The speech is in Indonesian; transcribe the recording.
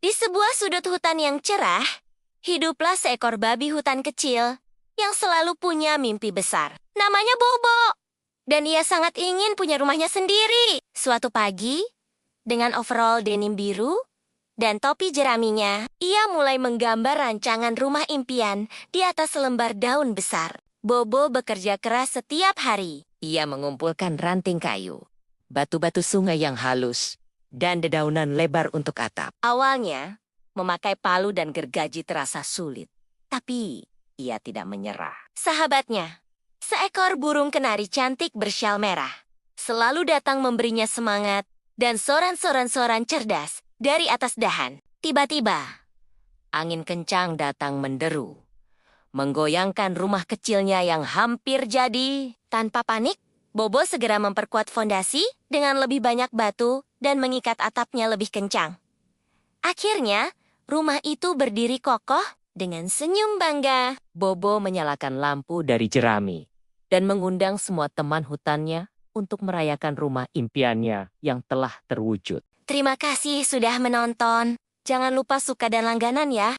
Di sebuah sudut hutan yang cerah, hiduplah seekor babi hutan kecil yang selalu punya mimpi besar. Namanya Bobo, dan ia sangat ingin punya rumahnya sendiri. Suatu pagi, dengan overall denim biru dan topi jeraminya, ia mulai menggambar rancangan rumah impian di atas selembar daun besar. Bobo bekerja keras setiap hari. Ia mengumpulkan ranting kayu, batu-batu sungai yang halus, dan dedaunan lebar untuk atap. Awalnya, memakai palu dan gergaji terasa sulit. Tapi, ia tidak menyerah. Sahabatnya, seekor burung kenari cantik bersyal merah, selalu datang memberinya semangat dan soran-soran cerdas dari atas dahan. Tiba-tiba, angin kencang datang menderu, menggoyangkan rumah kecilnya yang hampir jadi. Tanpa panik, Bobo segera memperkuat fondasi dengan lebih banyak batu dan mengikat atapnya lebih kencang. Akhirnya, rumah itu berdiri kokoh dengan senyum bangga. Bobo menyalakan lampu dari jerami dan mengundang semua teman hutannya untuk merayakan rumah impiannya yang telah terwujud. Terima kasih sudah menonton. Jangan lupa suka dan langganan ya.